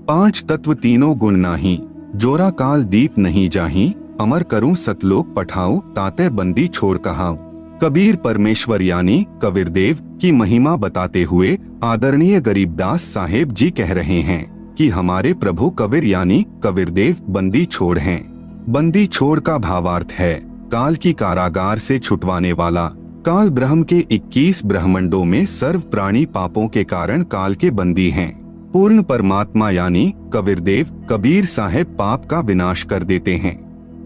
पांच तत्व तीनों गुण नाही, जोरा काल दीप नहीं जाही, अमर करूं सतलोक पठाऊं, ताते बंदी छोड़ कहाऊं। कबीर परमेश्वर यानी कबीरदेव की महिमा बताते हुए आदरणीय गरीबदास साहेब जी कह रहे हैं कि हमारे प्रभु कबीर यानी कबीरदेव बंदी छोड़ हैं। बंदी छोड़ का भावार्थ है काल की कारागार से छुटवाने वाला। काल ब्रह्म के 21 ब्रह्मंडों में सर्व प्राणी पापों के कारण काल के बंदी हैं। पूर्ण परमात्मा यानी कबीरदेव कबीर साहेब पाप का विनाश कर देते हैं।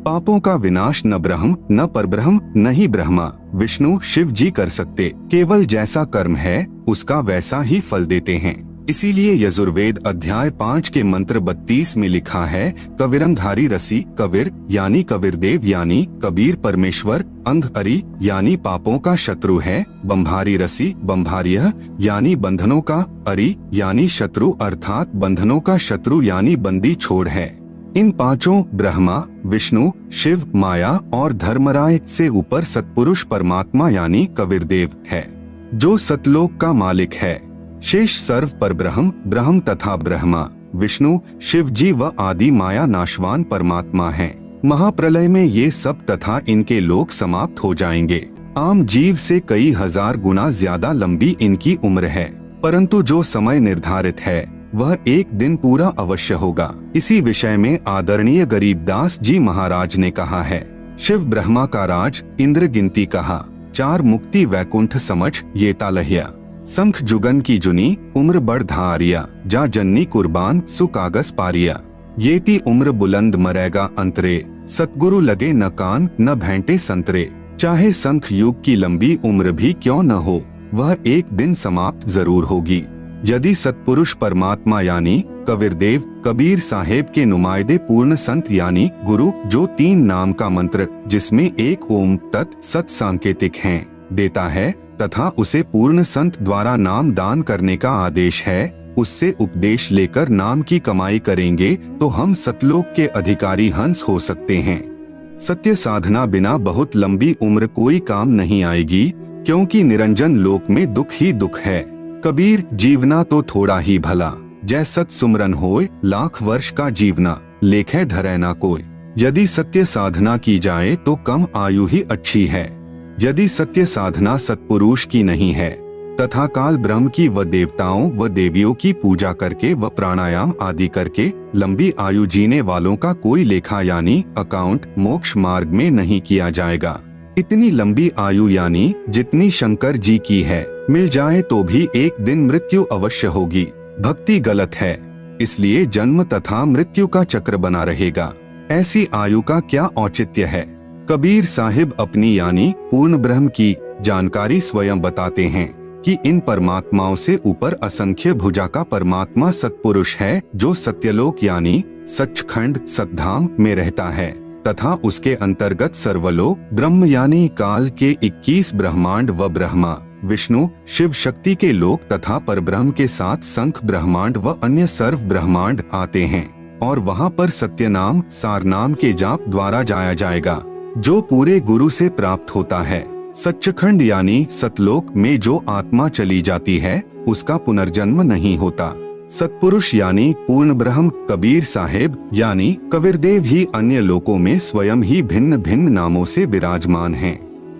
पापों का विनाश न ब्रह्म न परब्रह्म न ही ब्रह्मा विष्णु शिव जी कर सकते, केवल जैसा कर्म है उसका वैसा ही फल देते हैं। इसीलिए यजुर्वेद अध्याय 5 के मंत्र 32 में लिखा है, कबीरंधारी रसी कबीर यानी कबीरदेव यानी कबीर परमेश्वर, अंध अरी यानी पापों का शत्रु है, बंभारी रसी बंभारिय यानी बंधनों का, अरी यानी शत्रु अर्थात बंधनों का शत्रु यानी बंदी छोड़ है। इन पांचों ब्रह्मा विष्णु शिव माया और धर्मराय से ऊपर सतपुरुष परमात्मा यानी कबीरदेव है जो सतलोक का मालिक है। शेष सर्व पर ब्रह्म तथा ब्रह्मा विष्णु शिव जी व आदि माया नाशवान परमात्मा हैं। महाप्रलय में ये सब तथा इनके लोक समाप्त हो जाएंगे। आम जीव से कई हजार गुना ज्यादा लंबी इनकी उम्र है, परंतु जो समय निर्धारित है वह एक दिन पूरा अवश्य होगा। इसी विषय में आदरणीय गरीबदास जी महाराज ने कहा है, शिव ब्रह्मा का राज इंद्र गिनती कहा, चार मुक्ति वैकुंठ समझ ये तालहिया, संख जुगन की जुनी उम्र बढ़ धारिया, जा जन्नी कुर्बान सु कागज पारिया, येती उम्र बुलंद मरेगा अंतरे, सतगुरु लगे न कान न भेंटे संतरे, चाहे संख युग की लंबी उम्र भी क्यों न हो वह एक दिन समाप्त जरूर होगी। यदि सतपुरुष परमात्मा यानी कबीरदेव कबीर साहेब के नुमाइंदे पूर्ण संत यानी गुरु जो 3 नाम का मंत्र जिसमें एक ओम तत् सत सांकेतिक हैं देता है तथा उसे पूर्ण संत द्वारा नाम दान करने का आदेश है, उससे उपदेश लेकर नाम की कमाई करेंगे तो हम सतलोक के अधिकारी हंस हो सकते हैं। सत्य साधना बिना बहुत लंबी उम्र कोई काम नहीं आएगी, क्योंकि निरंजन लोक में दुख ही दुख है। कबीर जीवना तो थोड़ा ही भला, जय सत सुमरन होय लाख वर्ष का जीवना, लेखे धरे ना कोई। यदि सत्य साधना की जाए तो कम आयु ही अच्छी है। यदि सत्य साधना सत्पुरुष की नहीं है तथा काल ब्रह्म की व देवताओं व देवियों की पूजा करके व प्राणायाम आदि करके लंबी आयु जीने वालों का कोई लेखा यानी अकाउंट मोक्ष मार्ग में नहीं किया जाएगा। इतनी लंबी आयु यानी जितनी शंकर जी की है मिल जाए तो भी एक दिन मृत्यु अवश्य होगी। भक्ति गलत है, इसलिए जन्म तथा मृत्यु का चक्र बना रहेगा। ऐसी आयु का क्या औचित्य है। कबीर साहिब अपनी यानी पूर्ण ब्रह्म की जानकारी स्वयं बताते हैं कि इन परमात्माओं से ऊपर असंख्य भुजा का परमात्मा सतपुरुष है जो सत्यलोक यानी सचखंड सतधाम में रहता है तथा उसके अंतर्गत सर्वलोक ब्रह्म यानी काल के 21 ब्रह्मांड व ब्रह्मा विष्णु शिव शक्ति के लोक तथा परब्रह्म के साथ संख ब्रह्मांड व अन्य सर्व ब्रह्मांड आते हैं और वहां पर सत्य नाम सार नाम के जाप द्वारा जाया जाएगा जो पूरे गुरु से प्राप्त होता है। सच्चखंड यानी सतलोक में जो आत्मा चली जाती है उसका पुनर्जन्म नहीं होता। सतपुरुष यानी पूर्ण ब्रह्म कबीर साहेब यानी कबीरदेव ही अन्य लोकों में स्वयं ही भिन्न भिन्न नामों से विराजमान हैं।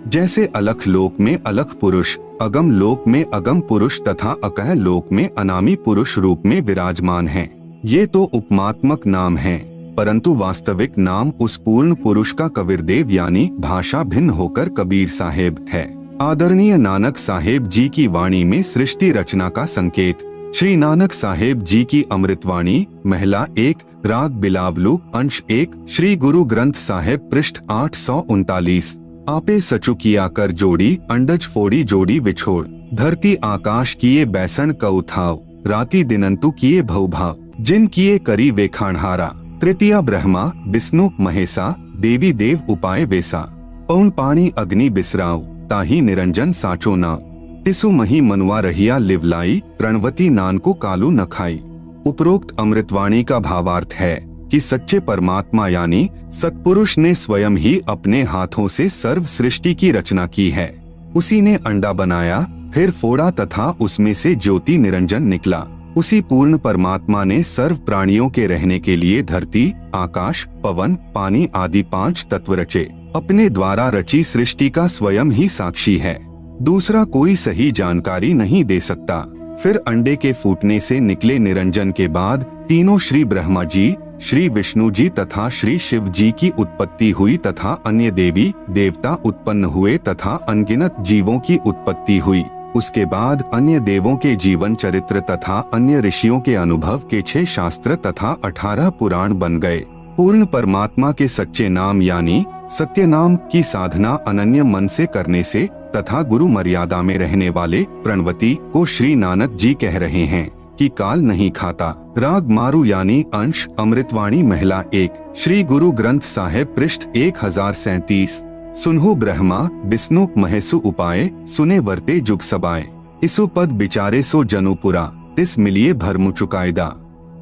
जैसे अलख लोक में अलख पुरुष, अगम लोक में अगम पुरुष तथा अकह लोक में अनामी पुरुष रूप में विराजमान हैं। ये तो उपमात्मक नाम हैं, परंतु वास्तविक नाम उस पूर्ण पुरुष का कबीरदेव यानी भाषा भिन्न होकर कबीर साहेब है। आदरणीय नानक साहेब जी की वाणी में सृष्टि रचना का संकेत। श्री नानक साहेब जी की अमृतवाणी महिला 1 राग बिलावलू अंश 1 श्री गुरु ग्रंथ साहेब पृष्ठ 839। आपे सचु किया कर जोड़ी अंडज फोड़ी जोड़ी विछोड़, धरती आकाश किए बैसन कउ थाव, राति दिनंतु किए भव भाव, जिन किए करी वे खानहारा, तृतीया ब्रह्मा विष्णु महेशा, देवी देव उपाय वेसा, पौन पानी अग्नि बिसराव, ताही निरंजन साचो नाव, तिसु मही मनुआ रहिया लिवलाई, प्रणवती नान को कालू न खाई। उपरोक्त अमृतवाणी का भावार्थ है कि सच्चे परमात्मा यानी सतपुरुष ने स्वयं ही अपने हाथों से सर्व सृष्टि की रचना की है। उसी ने अंडा बनाया, फिर फोड़ा तथा उसमें से ज्योति निरंजन निकला। उसी पूर्ण परमात्मा ने सर्व प्राणियों के रहने के लिए धरती, आकाश, पवन, पानी आदि 5 तत्व रचे। अपने द्वारा रची सृष्टि का स्वयं ही साक्षी है, दूसरा कोई सही जानकारी नहीं दे सकता। फिर अंडे के फूटने से निकले निरंजन के बाद तीनों श्री ब्रह्मा जी, श्री विष्णु जी तथा श्री शिव जी की उत्पत्ति हुई तथा अन्य देवी देवता उत्पन्न हुए तथा अनगिनत जीवों की उत्पत्ति हुई। उसके बाद अन्य देवों के जीवन चरित्र तथा अन्य ऋषियों के अनुभव के 6 शास्त्र तथा 18 पुराण बन गए। पूर्ण परमात्मा के सच्चे नाम यानी सत्य नाम की साधना अनन्य मन से करने से तथा गुरु मर्यादा में रहने वाले प्रणवती को श्री नानक जी कह रहे हैं कि काल नहीं खाता। राग मारू यानी अंश अमृतवाणी महिला 1 श्री गुरु ग्रंथ साहिब पृष्ठ 1037। सुनहु ब्रह्मा विष्णु महेशु उपाय, सुने वर्ते जुग सबाए। इसु पद बिचारे सो जनुपुरा, तिस मिलिए भरमु चुकायदा।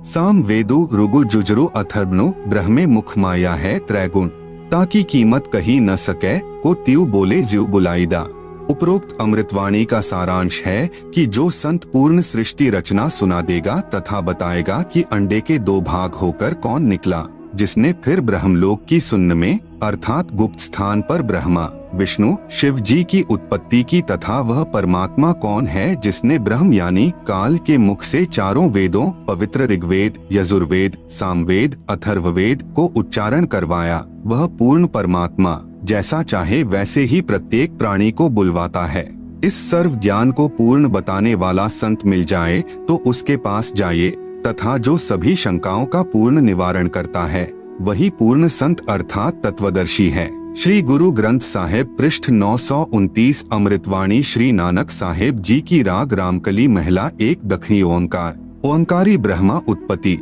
साम वेदु रुगु जुजरु अथर्वनु, ब्रह्मे मुख माया है त्रैगुण। ताकि कीमत कही न सके, को त्यू बोले ज्यू बुलाईदा। उपरोक्त अमृतवाणी का सारांश है कि जो संत पूर्ण सृष्टि रचना सुना देगा तथा बताएगा कि अंडे के 2 भाग होकर कौन निकला, जिसने फिर ब्रह्मलोक की सुन्न में अर्थात गुप्त स्थान पर ब्रह्मा विष्णु शिव जी की उत्पत्ति की तथा वह परमात्मा कौन है जिसने ब्रह्म यानी काल के मुख से 4 वेदों पवित्र ऋग्वेद, यजुर्वेद, सामवेद, अथर्ववेद को उच्चारण करवाया, वह पूर्ण परमात्मा जैसा चाहे वैसे ही प्रत्येक प्राणी को बुलवाता है। इस सर्व ज्ञान को पूर्ण बताने वाला संत मिल जाए तो उसके पास जाइए तथा जो सभी शंकाओं का पूर्ण निवारण करता है वही पूर्ण संत अर्थात तत्वदर्शी है। श्री गुरु ग्रंथ साहिब पृष्ठ 929 अमृतवाणी श्री नानक साहिब जी की राग रामकली महिला 1 दक्षिणी ओंकार। ओंकारी ब्रह्मा उत्पत्ति,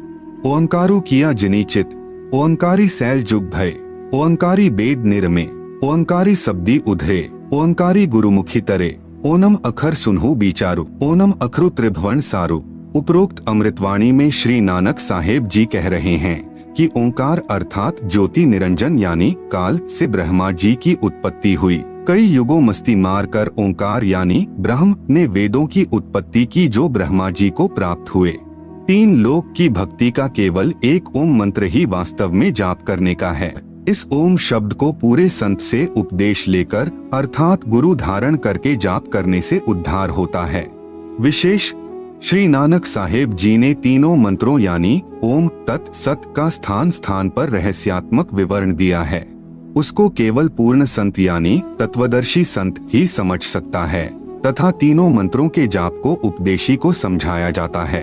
ओंकारू किया जिनी चित, ओंकारी सैल जुग भय, ओंकारी बेद निरमे, ओंकारी शब्दी उधरे, ओंकारी गुरुमुखी तरे, ओनम अखर सुनहु बिचारू, ओनम अखरु त्रिभुवन सारू। उपरोक्त अमृतवाणी में श्री नानक साहेब जी कह रहे हैं कि ओंकार अर्थात ज्योति निरंजन यानी काल से ब्रह्मा जी की उत्पत्ति हुई। कई युगों मस्ती मार कर ओंकार यानी ब्रह्म ने वेदों की उत्पत्ति की जो ब्रह्मा जी को प्राप्त हुए। 3 लोक की भक्ति का केवल एक ओम मंत्र ही वास्तव में जाप करने का है। इस ओम शब्द को पूरे संत से उपदेश लेकर अर्थात गुरु धारण करके जाप करने से उद्धार होता है। विशेष श्री नानक साहेब जी ने तीनों मंत्रों यानी ओम तत् सत का स्थान स्थान पर रहस्यात्मक विवरण दिया है। उसको केवल पूर्ण संत यानी तत्वदर्शी संत ही समझ सकता है तथा तीनों मंत्रों के जाप को उपदेशी को समझाया जाता है।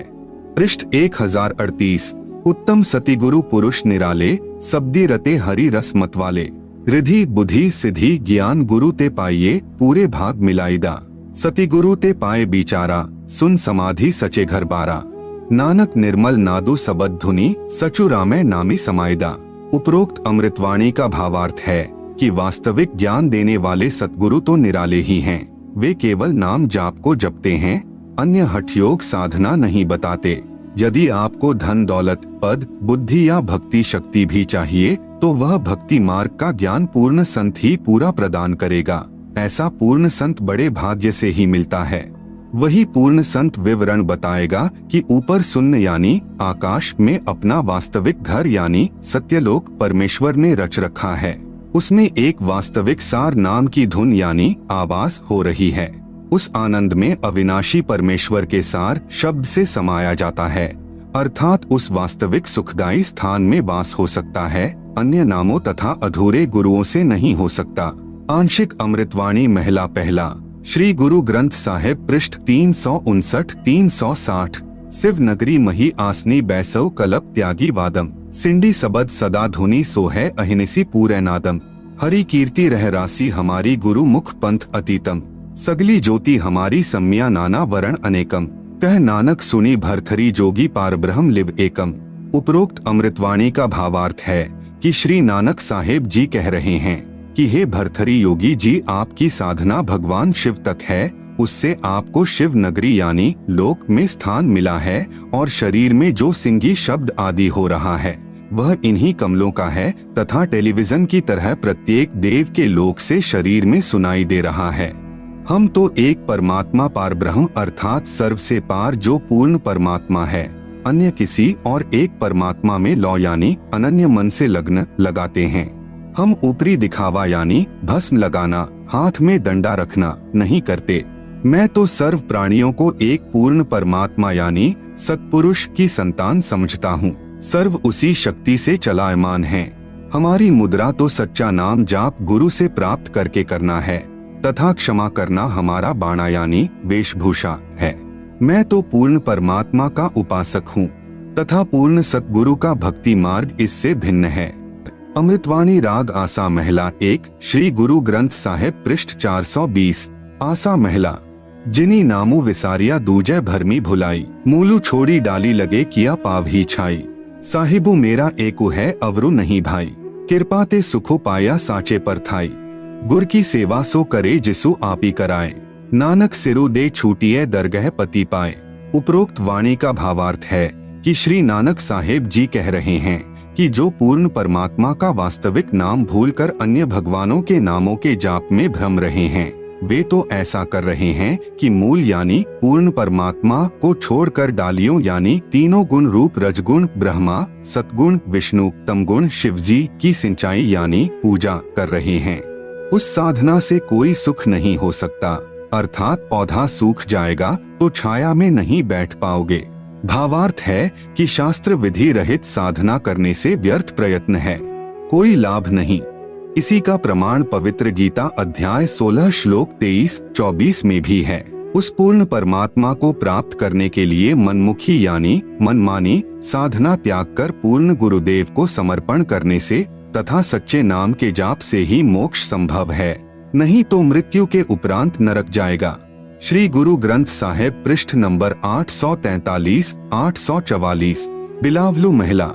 पृष्ठ 1038 उत्तम सतिगुरु पुरुष निराले, सब्दी रते हरि रस मतवाले। रिधि बुद्धि सिद्धि ज्ञान गुरु ते पाइये, पूरे भाग मिलाईदा। सतिगुरु ते पाए बिचारा, सुन समाधि सचे घर बारा। नानक निर्मल नादु सबद धुनी, सचु रामे नामी समायदा। उपरोक्त अमृतवाणी का भावार्थ है कि वास्तविक ज्ञान देने वाले सतगुरु तो निराले ही हैं। वे केवल नाम जाप को जपते हैं, अन्य हठयोग साधना नहीं बताते। यदि आपको धन दौलत पद बुद्धि या भक्ति शक्ति भी चाहिए तो वह भक्ति मार्ग का ज्ञान पूर्ण संत ही पूरा प्रदान करेगा। ऐसा पूर्ण संत बड़े भाग्य से ही मिलता है। वही पूर्ण संत विवरण बताएगा कि ऊपर शून्य यानी आकाश में अपना वास्तविक घर यानी सत्यलोक परमेश्वर ने रच रखा है। उसमें एक वास्तविक सार नाम की धुन यानी आवाज हो रही है। उस आनंद में अविनाशी परमेश्वर के सार शब्द से समाया जाता है, अर्थात उस वास्तविक सुखदायी स्थान में वास हो सकता है, अन्य नामों तथा अधूरे गुरुओं से नहीं हो सकता। आंशिक अमृतवाणी महिला पहला श्री गुरु ग्रंथ साहिब पृष्ठ 359-360। शिव नगरी मही आसनी बैसव कलप त्यागी वादम, सिंडी सबद सदा धुनी सो है अहिनिसी पूरे नादम। हरि कीर्ति रह राशि हमारी गुरु मुख पंथ अतीतम, सगली ज्योति हमारी सम्या नाना वरण अनेकम। कह नानक सुनी भरथरी जोगी पार ब्रह्म लिव एकम। उपरोक्त अमृतवाणी का भावार्थ है कि श्री नानक साहेब जी कह रहे हैं कि हे भरथरी योगी जी, आपकी साधना भगवान शिव तक है, उससे आपको शिव नगरी यानी लोक में स्थान मिला है और शरीर में जो सिंगी शब्द आदि हो रहा है वह इन्हीं कमलों का है तथा टेलीविजन की तरह प्रत्येक देव के लोक से शरीर में सुनाई दे रहा है। हम तो एक परमात्मा पार ब्रह्म अर्थात सर्व से पार जो पूर्ण परमात्मा है, अन्य किसी और एक परमात्मा में लौ यानी अनन्य मन से लग्न लगाते हैं। हम ऊपरी दिखावा यानी भस्म लगाना, हाथ में डंडा रखना नहीं करते। मैं तो सर्व प्राणियों को एक पूर्ण परमात्मा यानी सत्पुरुष की संतान समझता हूँ। सर्व उसी शक्ति से चलायमान है। हमारी मुद्रा तो सच्चा नाम जाप गुरु से प्राप्त करके करना है तथा क्षमा करना हमारा बाणा यानी वेशभूषा है। मैं तो पूर्ण परमात्मा का उपासक हूँ तथा पूर्ण सतगुरु का भक्ति मार्ग इससे भिन्न है। अमृतवाणी राग आसा महला 1 श्री गुरु ग्रंथ साहिब पृष्ठ 420। आसा महला। जिनी नामू विसारिया दूजे भरमी भुलाई, मूलू छोड़ी डाली लगे किया पाव ही छाई। साहिबू मेरा एकु है अवरु नहीं भाई, कृपा ते सुखो पाया साचे पर थाई। गुर की सेवा सो करे जिसु आपी कराए, नानक सिरु दे छूटिए दरगह पति पाए। उपरोक्त वाणी का भावार्थ है कि श्री नानक साहेब जी कह रहे हैं कि जो पूर्ण परमात्मा का वास्तविक नाम भूलकर अन्य भगवानों के नामों के जाप में भ्रम रहे हैं, वे तो ऐसा कर रहे हैं कि मूल यानी पूर्ण परमात्मा को छोड़कर डालियों यानी तीनों गुण रूप रजगुण ब्रह्मा, सतगुण विष्णु, तमगुण शिवजी की सिंचाई यानी पूजा कर रहे हैं। उस साधना से कोई सुख नहीं हो सकता, अर्थात पौधा सूख जाएगा तो छाया में नहीं बैठ पाओगे। भावार्थ है कि शास्त्र विधि रहित साधना करने से व्यर्थ प्रयत्न है, कोई लाभ नहीं। इसी का प्रमाण पवित्र गीता अध्याय 16 श्लोक 23-24 में भी है। उस पूर्ण परमात्मा को प्राप्त करने के लिए मनमुखी यानी मनमानी साधना त्याग कर पूर्ण गुरुदेव को समर्पण करने से तथा सच्चे नाम के जाप से ही मोक्ष संभव है, नहीं तो मृत्यु के उपरांत नरक जाएगा। श्री गुरु ग्रंथ साहिब पृष्ठ नंबर 843-844। बिलावलू महिला।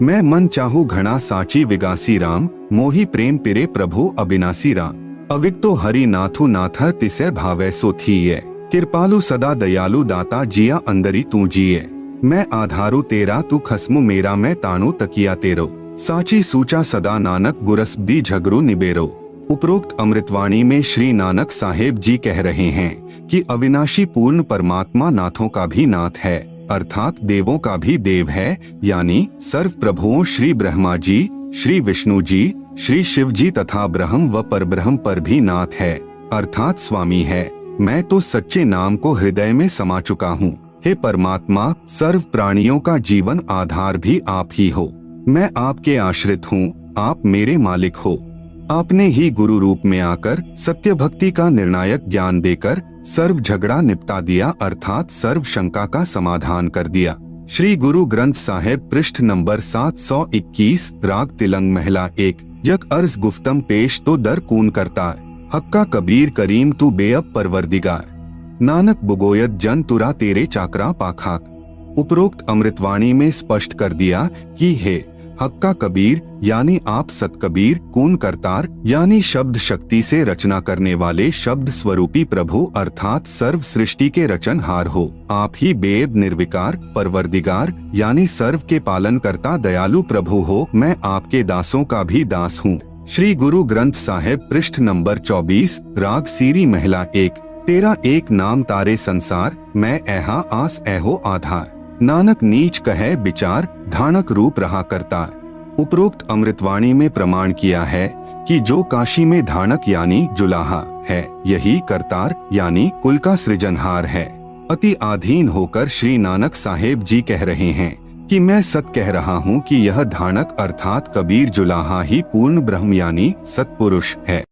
मैं मन चाहू घना साची विगासी राम, मोही प्रेम पिरे प्रभु अविनाशी राम। अविक्तो हरि नाथु नाथ तिसे भावे सो थीये, कृपालु सदा दयालु दाता जिया अंदरी तू जिये। मैं आधारू तेरा तू खसमु मेरा मैं ताणु तकिया तेरो, साची सूचा सदा नानक गुरसब्दी झगरू निबेरो। उपरोक्त अमृतवाणी में श्री नानक साहेब जी कह रहे हैं कि अविनाशी पूर्ण परमात्मा नाथों का भी नाथ है, अर्थात देवों का भी देव है, यानी सर्व प्रभुओं श्री ब्रह्मा जी, श्री विष्णु जी, श्री शिव जी तथा ब्रह्म व परब्रह्म पर भी नाथ है, अर्थात स्वामी है। मैं तो सच्चे नाम को हृदय में समा चुका हूँ। हे परमात्मा, सर्व प्राणियों का जीवन आधार भी आप ही हो। मैं आपके आश्रित हूँ, आप मेरे मालिक हो। आपने ही गुरु रूप में आकर सत्य भक्ति का निर्णायक ज्ञान देकर सर्व झगड़ा निपटा दिया, अर्थात सर्व शंका का समाधान कर दिया। श्री गुरु ग्रंथ साहिब पृष्ठ नंबर 721 राग तिलंग महला 1। यक अर्ज गुफ्तम पेश तो दर कून करता, हक्का कबीर करीम तू बेअब परवरदिगार। नानक बुगोयत जन तुरा तेरे चाकरा पाखाक। उपरोक्त अमृतवाणी में स्पष्ट कर दिया कि हे हक्का कबीर यानी आप सतकबीर, कून करतार यानी शब्द शक्ति से रचना करने वाले शब्द स्वरूपी प्रभु अर्थात सर्व सृष्टि के रचनहार हो। आप ही बेब निर्विकार परवरदिगार यानी सर्व के पालन करता दयालु प्रभु हो। मैं आपके दासों का भी दास हूँ। श्री गुरु ग्रंथ साहिब पृष्ठ नंबर 24 राग सीरी महला 1। तेरा एक नाम तारे संसार, मैं ऐहा आस ऐहो आधार। नानक नीच कहे विचार, धानक रूप रहा करतार। उपरोक्त अमृतवाणी में प्रमाण किया है कि जो काशी में धानक यानी जुलाहा है, यही करतार यानी कुल का सृजनहार है। अति आधीन होकर श्री नानक साहेब जी कह रहे हैं कि मैं सत कह रहा हूँ कि यह धानक अर्थात कबीर जुलाहा ही पूर्ण ब्रह्म यानी सतपुरुष है।